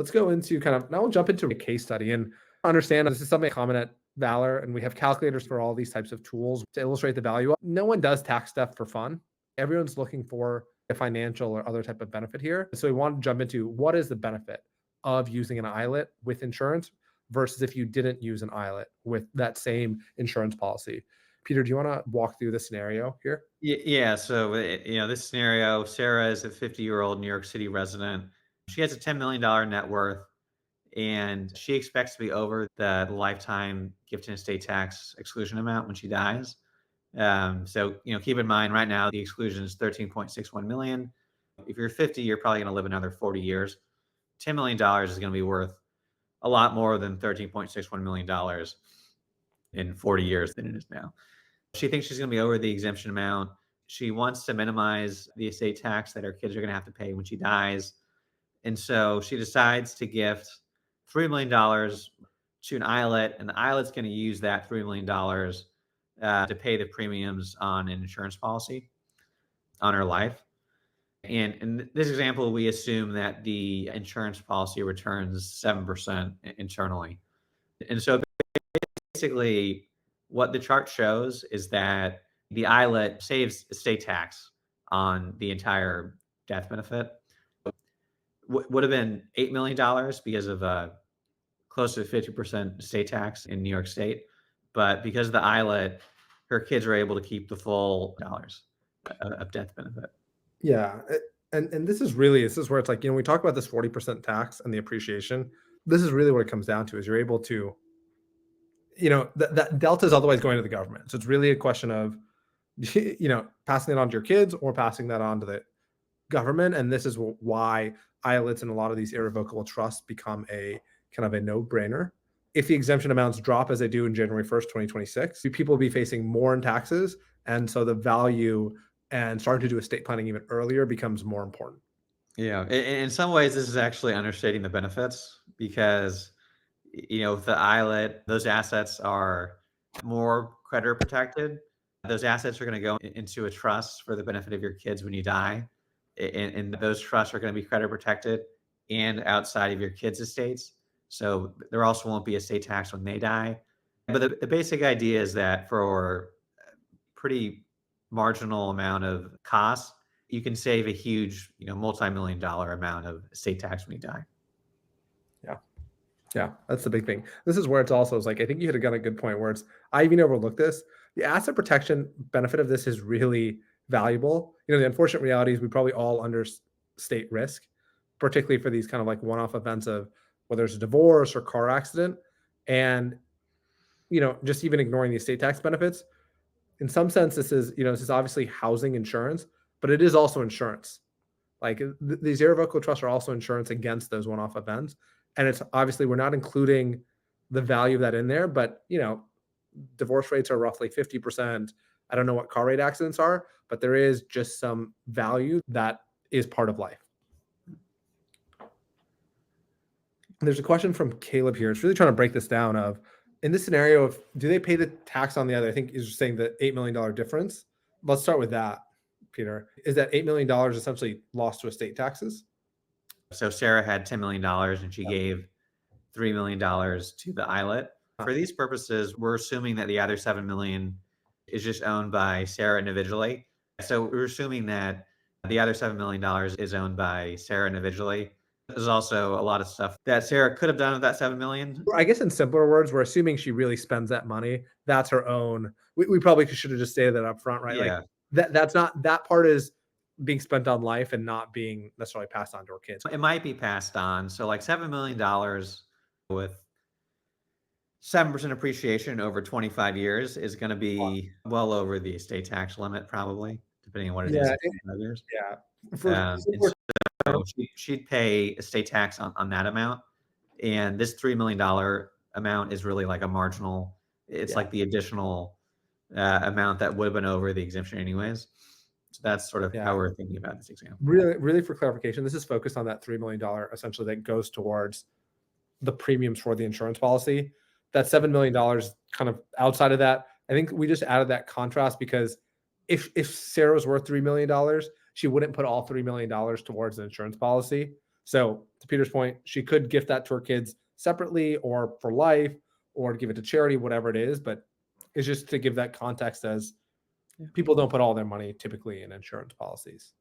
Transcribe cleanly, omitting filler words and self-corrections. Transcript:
let's go into now we'll jump into a case study and understand this is something common at Valor, and we have calculators for all these types of tools to illustrate the value. No one does tax stuff for fun. Everyone's looking for a financial or other type of benefit here. So we want to jump into what is the benefit of using an ILIT with insurance versus if you didn't use an ILIT with that same insurance policy. Peter, do you want to walk through the scenario here? Yeah. So, this scenario, Sarah is a 50-year-old New York City resident. She has a $10 million net worth, and she expects to be over the lifetime gift and estate tax exclusion amount when she dies. So, keep in mind right now, the exclusion is 13.61 million. If you're 50, you're probably going to live another 40 years. $10 million is going to be worth a lot more than $13.61 million in 40 years than it is now. She thinks she's going to be over the exemption amount. She wants to minimize the estate tax that her kids are going to have to pay when she dies. And so she decides to gift $3 million to an ILIT, and the ILIT's going to use that $3 million to pay the premiums on an insurance policy on her life. And in this example, we assume that the insurance policy returns 7% internally. And so basically, what the chart shows is that the ILIT saves estate tax on the entire death benefit. Would have been $8 million because of close to 50% estate tax in New York State. But because of the ILIT, her kids are able to keep the full dollars of death benefit. Yeah. And this is where it's like, we talk about this 40% tax and the appreciation. This is really what it comes down to is you're able to, that delta is otherwise going to the government. So it's really a question of, passing it on to your kids or passing that on to the government. And this is why ILITs and a lot of these irrevocable trusts become a kind of a no-brainer. If the exemption amounts drop as they do in January 1st, 2026, people will be facing more in taxes. And so the value and starting to do estate planning even earlier becomes more important. Yeah. In some ways, this is actually understating the benefits because, with the ILIT, those assets are more creditor protected. Those assets are going to go into a trust for the benefit of your kids when you die. And those trusts are going to be creditor protected and outside of your kids' estates. So there also won't be estate tax when they die. But the basic idea is that for pretty marginal amount of cost, you can save a huge, multi-million dollar amount of estate tax when you die. Yeah, that's the big thing. This is where it's also like, I think you got a good point where I even overlooked this. The asset protection benefit of this is really valuable. The unfortunate reality is we probably all understate risk, particularly for these kind of like one-off events of whether it's a divorce or car accident. And, just even ignoring the estate tax benefits, in some sense, this is obviously housing insurance, but it is also insurance. Like these irrevocable trusts are also insurance against those one-off events. And it's obviously, we're not including the value of that in there, but divorce rates are roughly 50%. I don't know what car rate accidents are, but there is just some value that is part of life. There's a question from Caleb here. It's really trying to break this down of, in this scenario, of do they pay the tax on the other? I think he's saying the $8 million difference. Let's start with that, Peter. Is that $8 million essentially lost to estate taxes? So Sarah had $10 million and she gave $3 million to the ILIT. For these purposes, we're assuming that the other $7 million is just owned by Sarah individually. So we're assuming that the other $7 million is owned by Sarah individually. There's also a lot of stuff that Sarah could have done with that $7 million. I guess in simpler words, we're assuming she really spends that money. That's her own. We probably should have just stated that up front, right? Yeah. Like that's not, that part is being spent on life and not being necessarily passed on to her kids. It might be passed on. So like $7 million with 7% appreciation over 25 years is going to be well over the estate tax limit, probably, depending on what it is. Years. Yeah. So she'd pay estate tax on that amount. And this $3 million amount is really like a marginal, it's like the additional amount that would have been over the exemption anyways. So that's sort of how we're thinking about this example. Really for clarification, this is focused on that $3 million essentially that goes towards the premiums for the insurance policy. That $7 million kind of outside of that. I think we just added that contrast because if Sarah was worth $3 million, she wouldn't put all $3 million towards the insurance policy. So to Peter's point, she could gift that to her kids separately or for life or give it to charity, whatever it is. But it's just to give that context as Yeah. people don't put all their money typically in insurance policies.